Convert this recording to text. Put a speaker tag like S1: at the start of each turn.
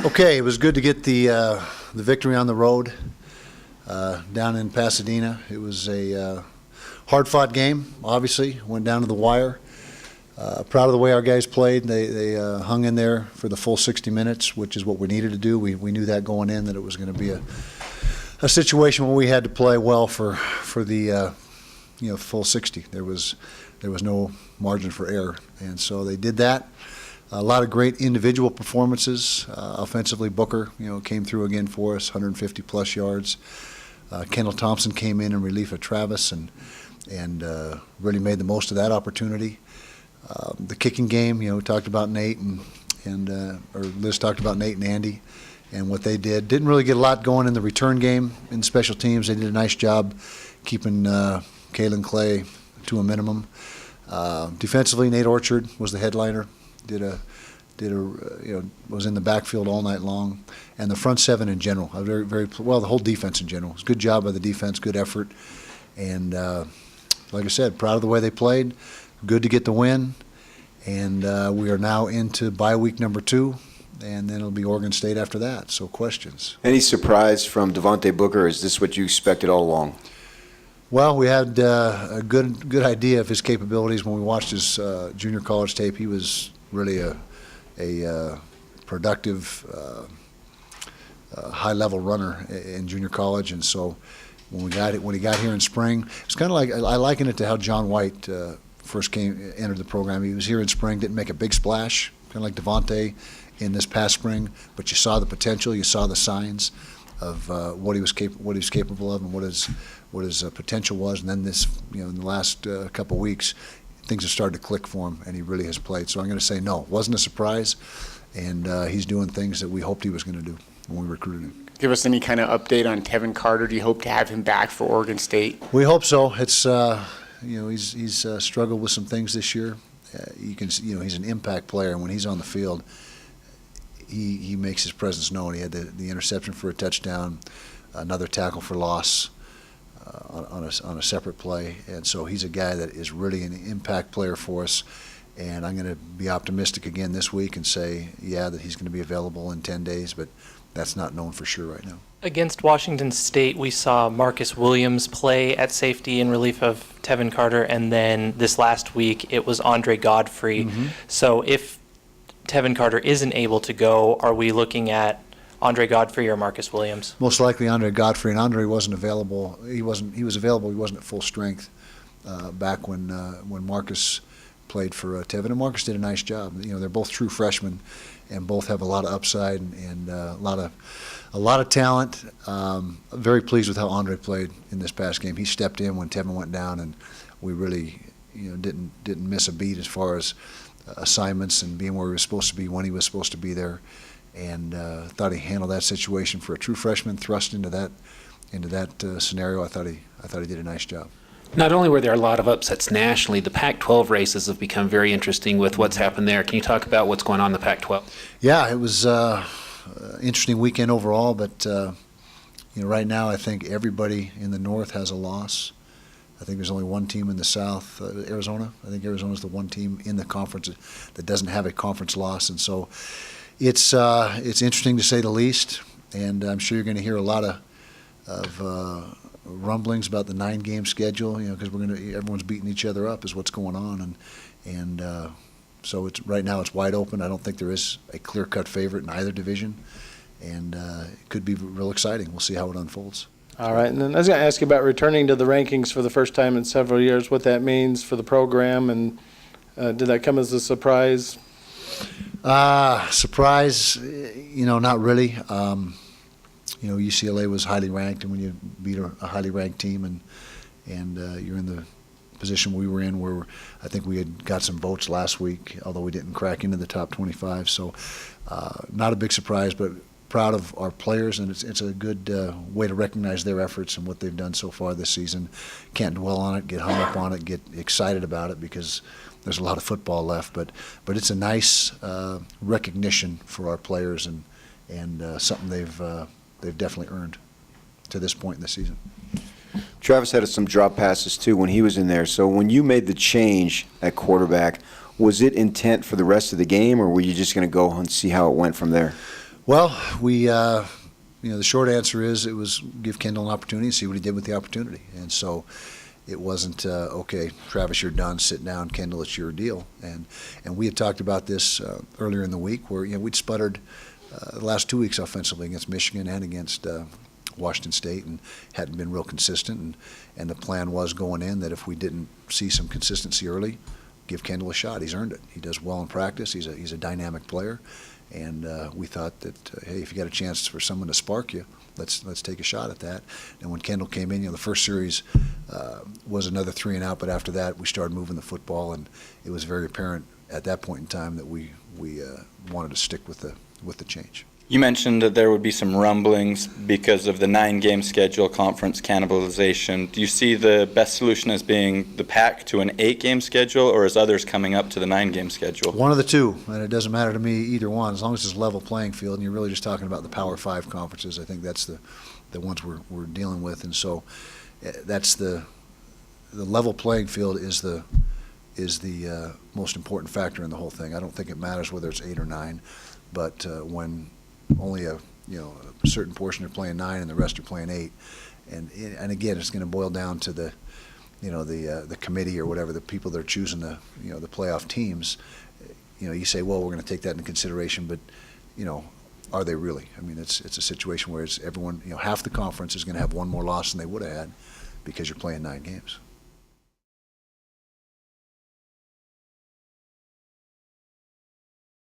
S1: Okay, it was good to get the victory on the road down in Pasadena. It was a hard-fought game, obviously. Went down to the wire. Proud of the way our guys played. They hung in there for the full 60 minutes, which is what we needed to do. We knew that going in, that it was going to be a situation where we had to play well for the full 60. There was no margin for error, and so they did that. A lot of great individual performances. Offensively, Booker, came through again for us, 150-plus yards. Kendall Thompson came in relief of Travis and really made the most of that opportunity. The kicking game, we talked about Nate or Liz talked about Nate and Andy and what they did. Didn't really get a lot going in the return game in special teams. They did a nice job keeping Kalen Clay to a minimum. Defensively, Nate Orchard was the headliner. Was in the backfield all night long, and the front seven in general, the whole defense in general. It was a good job by the defense, good effort, and like I said, proud of the way they played. Good to get the win, and we are now into bye week number 2, and then it'll be Oregon State after that. So questions?
S2: Any surprise from Devante Booker? Or is this what you expected all along?
S1: Well, we had a good idea of his capabilities when we watched his junior college tape. He was really a productive, high-level runner in junior college, and so when he got here in spring, it's kind of like I liken it to how John White first entered the program. He was here in spring, didn't make a big splash, kind of like Devante in this past spring, but you saw the potential, you saw the signs of what he was capable of, and what his potential was, and then this, in the last couple weeks, things have started to click for him, and he really has played. So I'm going to say no, it wasn't a surprise, and he's doing things that we hoped he was going to do when we recruited him.
S3: Give us any kind of update on Tevin Carter. Do you hope to have him back for Oregon State?
S1: We hope so. It's he's struggled with some things this year. You can see, he's an impact player, and when he's on the field, he makes his presence known. He had the interception for a touchdown, another tackle for loss on a separate play, and so he's a guy that is really an impact player for us. And I'm going to be optimistic again this week and say, that he's going to be available in 10 days, but that's not known for sure right now.
S4: Against Washington State, we saw Marcus Williams play at safety in relief of Tevin Carter, and then this last week it was Andre Godfrey. Mm-hmm. So if Tevin Carter isn't able to go, are we looking at Andre Godfrey or Marcus Williams?
S1: Most likely Andre Godfrey, and Andre wasn't available. He was available. He wasn't at full strength back when Marcus played for Tevin, and Marcus did a nice job. They're both true freshmen, and both have a lot of upside and a lot of talent. Very pleased with how Andre played in this past game. He stepped in when Tevin went down, and we really didn't miss a beat as far as assignments and being where he was supposed to be when he was supposed to be there. And thought he handled that situation for a true freshman, thrust into that scenario. I thought he did a nice job.
S5: Not only were there a lot of upsets nationally, the Pac-12 races have become very interesting with what's happened there. Can you talk about what's going on in the Pac-12?
S1: Yeah, it was an interesting weekend overall, but right now I think everybody in the North has a loss. I think there's only one team in the South, Arizona. I think Arizona's the one team in the conference that doesn't have a conference loss, and so it's interesting to say the least. And I'm sure you're going to hear a lot of rumblings about the 9-game schedule, because everyone's beating each other up is what's going on, and so right now it's wide open. I don't think there is a clear-cut favorite in either division, and it could be real exciting. We'll see how it unfolds.
S6: All right, and then I was going to ask you about returning to the rankings for the first time in several years, what that means for the program, and did that come as a surprise?
S1: Surprise, not really. UCLA was highly ranked, and when you beat a highly ranked team and you're in the position we were in, where I think we had got some votes last week, although we didn't crack into the top 25. So not a big surprise, but proud of our players, and it's a good way to recognize their efforts and what they've done so far this season. Can't dwell on it, get hung up on it, get excited about it, because there's a lot of football left. But it's a nice recognition for our players, and something they've definitely earned to this point in the season.
S2: Travis had some drop passes too when he was in there. So when you made the change at quarterback, was it intent for the rest of the game, or were you just going to go and see how it went from there?
S1: Well, the short answer is it was give Kendall an opportunity and see what he did with the opportunity. And so it wasn't, okay, Travis, you're done, sit down, Kendall, it's your deal. And we had talked about this earlier in the week where, we'd sputtered the last 2 weeks offensively against Michigan and against Washington State and hadn't been real consistent. And the plan was going in that if we didn't see some consistency early, give Kendall a shot. He's earned it. He does well in practice. He's a dynamic player. And we thought that, hey, if you got a chance for someone to spark you, let's take a shot at that. And when Kendall came in, the first series was another 3 and out, but after that we started moving the football, and it was very apparent at that point in time that we wanted to stick with the change.
S7: You mentioned that there would be some rumblings because of the 9-game schedule, conference cannibalization. Do you see the best solution as being the Pac to an 8-game schedule, or as others coming up to the 9-game schedule?
S1: One of the two, and it doesn't matter to me either one, as long as it's a level playing field, and you're really just talking about the Power 5 conferences. I think that's the ones we're dealing with, and so that's the level playing field is the most important factor in the whole thing. I don't think it matters whether it's 8 or 9, but when only a certain portion are playing 9 and the rest are playing 8, and again, it's going to boil down to the committee or whatever, the people that are choosing the playoff teams. You say, well, we're going to take that into consideration, but are they really? I mean, it's a situation where it's everyone, half the conference is going to have one more loss than they would have had because you're playing 9 games.